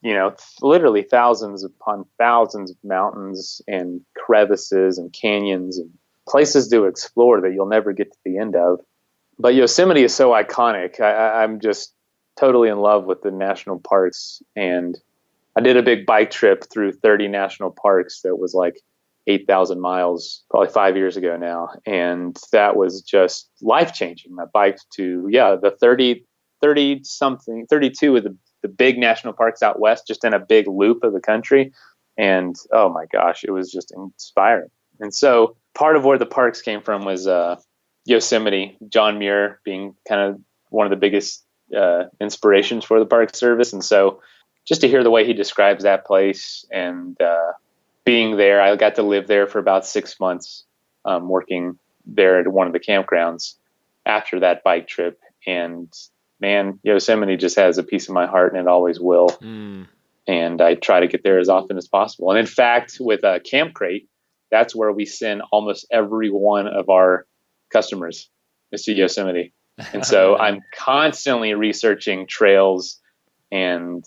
literally thousands upon thousands of mountains and crevices and canyons and places to explore that you'll never get to the end of. But Yosemite is so iconic. I'm just totally in love with the national parks. And I did a big bike trip through 30 national parks that was like 8,000 miles, probably 5 years ago now. And that was just life-changing. I biked to, the 30 something, 32 of the big national parks out west, just in a big loop of the country. And oh my gosh, it was just inspiring. And so part of where the parks came from was Yosemite, John Muir being kind of one of the biggest inspirations for the Park Service. And so just to hear the way he describes that place and being there, I got to live there for about 6 months, working there at one of the campgrounds after that bike trip. And man, Yosemite just has a piece of my heart, and it always will. And I try to get there as often as possible. And in fact, with Camp Crate, that's where we send almost every one of our customers is to Yosemite. And so I'm constantly researching trails and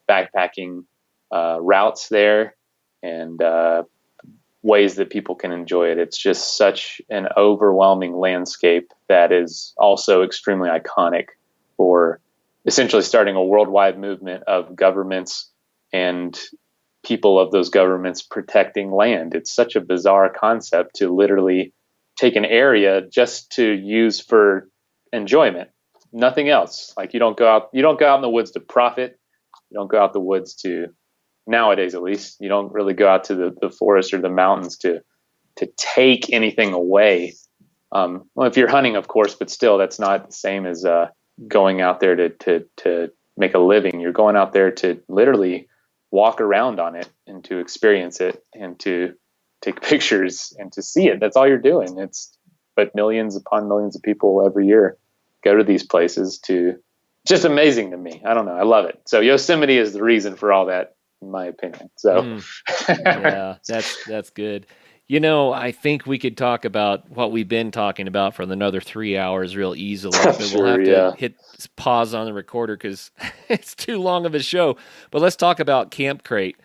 backpacking routes there and ways that people can enjoy it. It's just such an overwhelming landscape that is also extremely iconic for essentially starting a worldwide movement of governments and people of those governments protecting land. It's such a bizarre concept to literally take an area just to use for enjoyment, nothing else. Like you don't go out in the woods to profit. You don't go out the woods to, nowadays at least, you don't really go out to the forest or the mountains to take anything away. Well, if you're hunting, of course, but still, that's not the same as going out there to make a living. You're going out there to literally walk around on it and to experience it and to take pictures and to see it. That's all you're doing. But millions upon millions of people every year go to these places to, just amazing to me. I don't know. I love it. So Yosemite is the reason for all that, in my opinion. So yeah, that's good. I think we could talk about what we've been talking about for another 3 hours real easily, but we'll have to hit pause on the recorder because it's too long of a show. But let's talk about Camp Crate.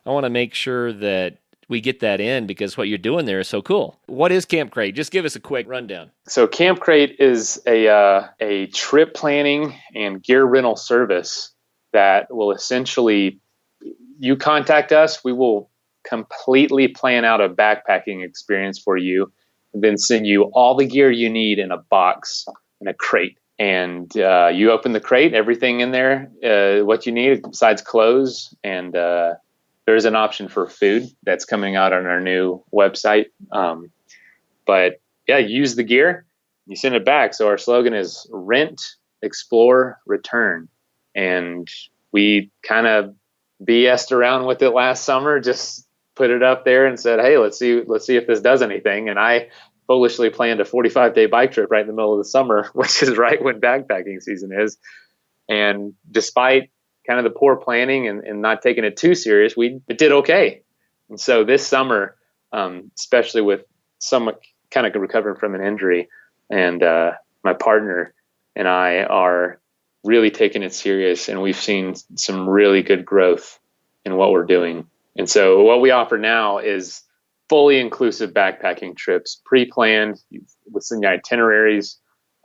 I want to make sure that we get that in because what you're doing there is so cool. What is Camp Crate? Just give us a quick rundown. So Camp Crate is a trip planning and gear rental service that will essentially, you contact us, we will completely plan out a backpacking experience for you and then send you all the gear you need in a box, in a crate. And you open the crate, everything in there, what you need besides clothes. And there's an option for food that's coming out on our new website. But yeah, use the gear, you send it back. So our slogan is rent, explore, return. And we kind of BS'd around with it last summer, just put it up there and said, hey, let's see if this does anything. And I foolishly planned a 45-day bike trip right in the middle of the summer, which is right when backpacking season is. And despite kind of the poor planning and not taking it too serious, it did okay. And so this summer, especially with some kind of recovering from an injury, and my partner and I are really taking it serious, and we've seen some really good growth in what we're doing. And so what we offer now is fully inclusive backpacking trips, pre-planned. We'll send you itineraries.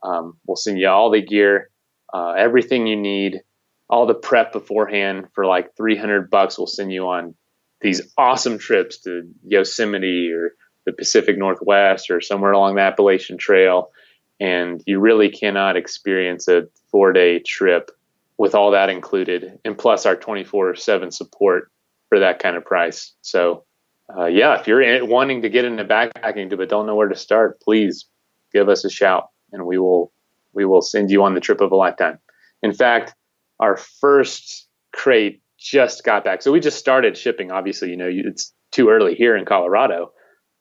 We'll send you all the gear, everything you need, all the prep beforehand for like $300. We'll send you on these awesome trips to Yosemite or the Pacific Northwest or somewhere along the Appalachian Trail. And you really cannot experience a 4-day trip with all that included, and plus our 24/7 support for that kind of price. So if you're wanting to get into backpacking but don't know where to start, please give us a shout and we will send you on the trip of a lifetime. In fact, our first crate just got back. So we just started shipping. Obviously, it's too early here in Colorado.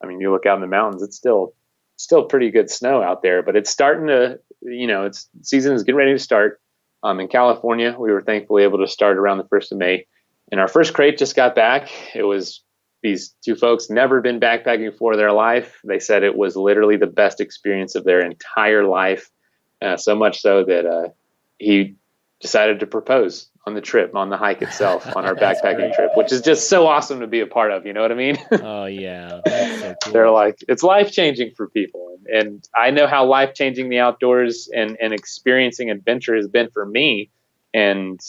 I mean, you look out in the mountains, it's still pretty good snow out there, but it's starting to, it's season is getting ready to start. In California, we were thankfully able to start around the 1st of May. And our first crate just got back. It was these two folks, never been backpacking before their life. They said it was literally the best experience of their entire life. So much so that he decided to propose on the trip, on the hike itself, on our backpacking trip, which is just so awesome to be a part of. You know what I mean? Oh, yeah. That's so cool. They're like, it's life-changing for people. And I know how life-changing the outdoors and experiencing adventure has been for me. And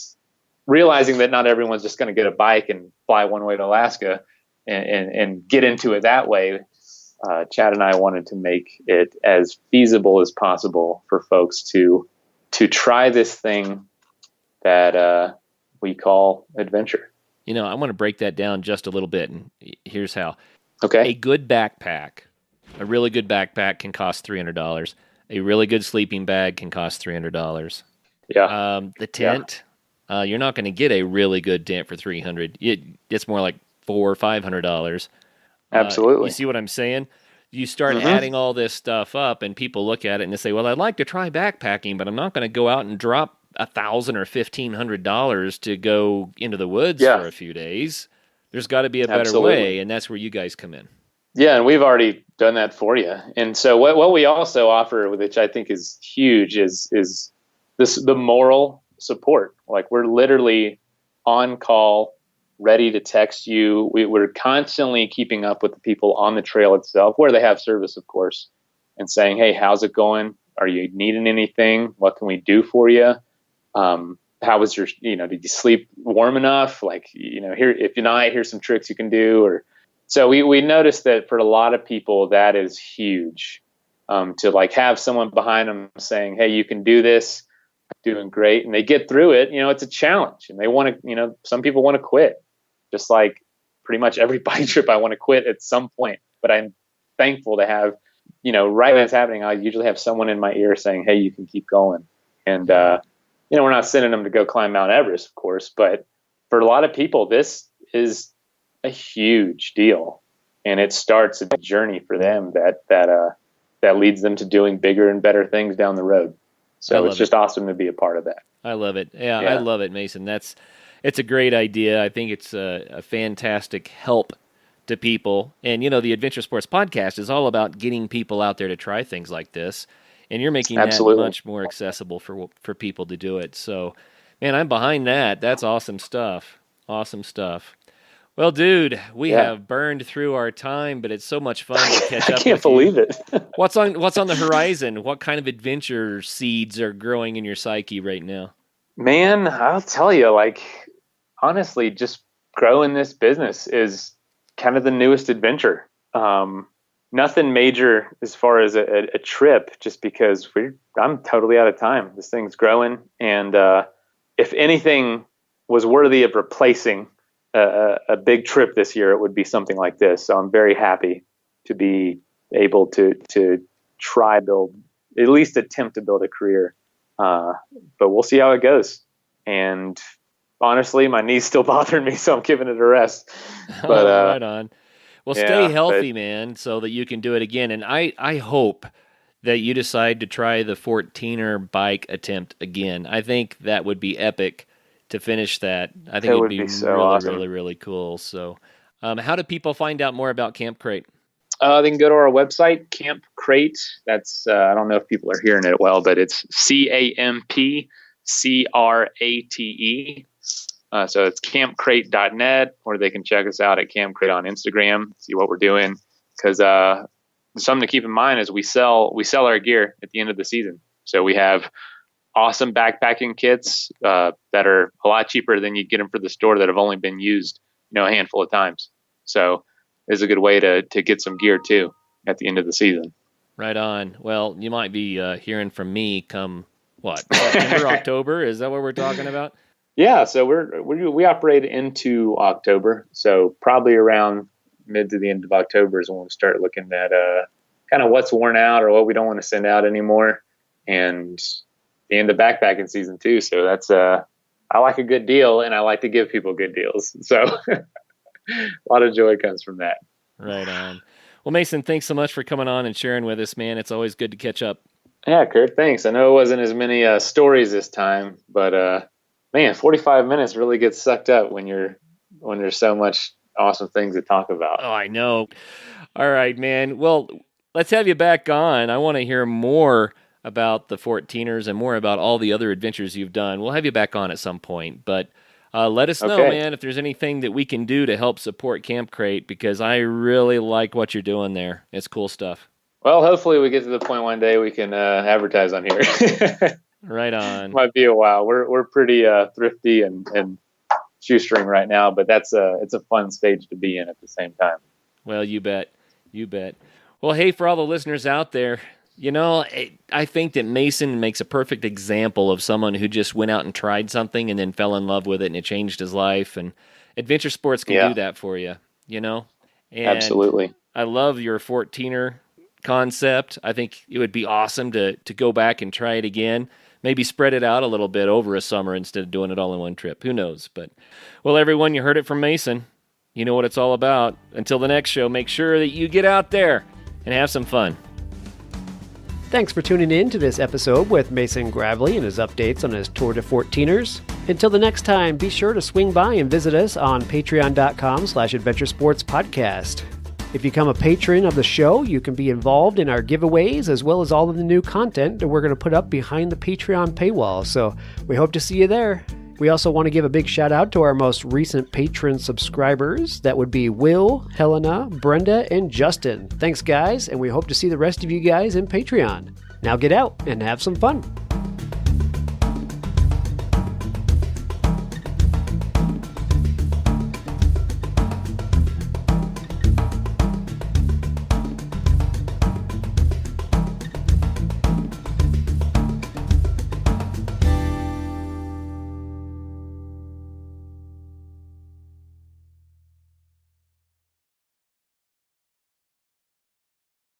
realizing that not everyone's just going to get a bike and fly one way to Alaska and get into it that way. Chad and I wanted to make it as feasible as possible for folks to try this thing that we call adventure. I want to break that down just a little bit, and here's how. Okay. A good backpack, a really good backpack can cost $300. A really good sleeping bag can cost $300. Yeah. The tent, you're not going to get a really good tent for $300. It's more like $400 or $500. Absolutely. You see what I'm saying? You start adding all this stuff up, and people look at it and they say, well, I'd like to try backpacking, but I'm not going to go out and drop $1,000 or $1,500 to go into the woods for a few days. There's got to be a better way, and that's where you guys come in. Yeah, and we've already done that for you. And so what we also offer, which I think is huge, is the moral support. Like, we're literally on call, ready to text you. We're constantly keeping up with the people on the trail itself, where they have service, of course, and saying, hey, how's it going? Are you needing anything? What can we do for you? How was your, did you sleep warm enough? Like, here, if you're not, here's some tricks you can do. Or so we noticed that for a lot of people, that is huge, to like have someone behind them saying, hey, you can do this, doing great. And they get through it. It's a challenge, and they want to, some people want to quit, just like pretty much every bike trip. I want to quit at some point, but I'm thankful to have, right when it's happening, I usually have someone in my ear saying, hey, you can keep going. And, we're not sending them to go climb Mount Everest, of course, but for a lot of people, this is a huge deal, and it starts a journey for them that leads them to doing bigger and better things down the road. So it's just awesome to be a part of that. I love it. Yeah. I love it, Mason. It's a great idea. I think it's a fantastic help to people. And, the Adventure Sports Podcast is all about getting people out there to try things like this. And you're making that much more accessible for people to do it. So, man, I'm behind that. That's awesome stuff. Awesome stuff. Well, dude, we have burned through our time, but it's so much fun to catch up. I can't believe it. What's on the horizon? What kind of adventure seeds are growing in your psyche right now? Man, I'll tell you, honestly, just growing this business is kind of the newest adventure. Nothing major as far as a trip, just because I'm totally out of time. This thing's growing, and if anything was worthy of replacing a big trip this year, it would be something like this. So I'm very happy to be able to at least attempt to build a career. But we'll see how it goes. And honestly, my knee's still bothering me, so I'm giving it a rest. But right on. Well, stay healthy, man, so that you can do it again. And I hope that you decide to try the 14er bike attempt again. I think that would be epic to finish that. I think it would be so really, awesome. Really, really cool. So how do people find out more about Camp Crate? They can go to our website, Camp Crate. That's, I don't know if people are hearing it well, but it's CampCrate. So it's campcrate.net, or they can check us out at Camp Crate on Instagram, see what we're doing. Because something to keep in mind is we sell our gear at the end of the season. So we have awesome backpacking kits that are a lot cheaper than you get them for the store that have only been used, a handful of times. So it's a good way to get some gear too at the end of the season. Right on. Well, you might be hearing from me come what, September, October? Is that what we're talking about? Yeah, so we operate into October, so probably around mid to the end of October is when we start looking at kind of what's worn out or what we don't want to send out anymore, and the end of backpacking season too. So that's I like a good deal, and I like to give people good deals. So a lot of joy comes from that. Right on. Well, Mason, thanks so much for coming on and sharing with us, man. It's always good to catch up. Yeah, Kurt, thanks. I know it wasn't as many stories this time, but man, 45 minutes really gets sucked up when there's so much awesome things to talk about. Oh, I know. All right, man. Well, let's have you back on. I want to hear more about the 14ers and more about all the other adventures you've done. We'll have you back on at some point, but let us know, man, if there's anything that we can do to help support Camp Crate, because I really like what you're doing there. It's cool stuff. Well, hopefully we get to the point one day we can advertise on here. Right on. Might be a while. We're pretty thrifty and shoestring right now, but it's a fun stage to be in at the same time. Well, you bet. You bet. Well, hey, for all the listeners out there, I think that Mason makes a perfect example of someone who just went out and tried something and then fell in love with it and it changed his life. And adventure sports can do that for you, And absolutely. I love your 14er concept. I think it would be awesome to go back and try it again. Maybe spread it out a little bit over a summer instead of doing it all in one trip. Who knows? But, well, everyone, you heard it from Mason. You know what it's all about. Until the next show, make sure that you get out there and have some fun. Thanks for tuning in to this episode with Mason Gravley and his updates on his Tour de 14ers. Until the next time, be sure to swing by and visit us on patreon.com/adventuresportspodcast. If you become a patron of the show, you can be involved in our giveaways as well as all of the new content that we're going to put up behind the Patreon paywall. So we hope to see you there. We also want to give a big shout out to our most recent patron subscribers. That would be Will, Helena, Brenda, and Justin. Thanks, guys, and we hope to see the rest of you guys in Patreon. Now get out and have some fun.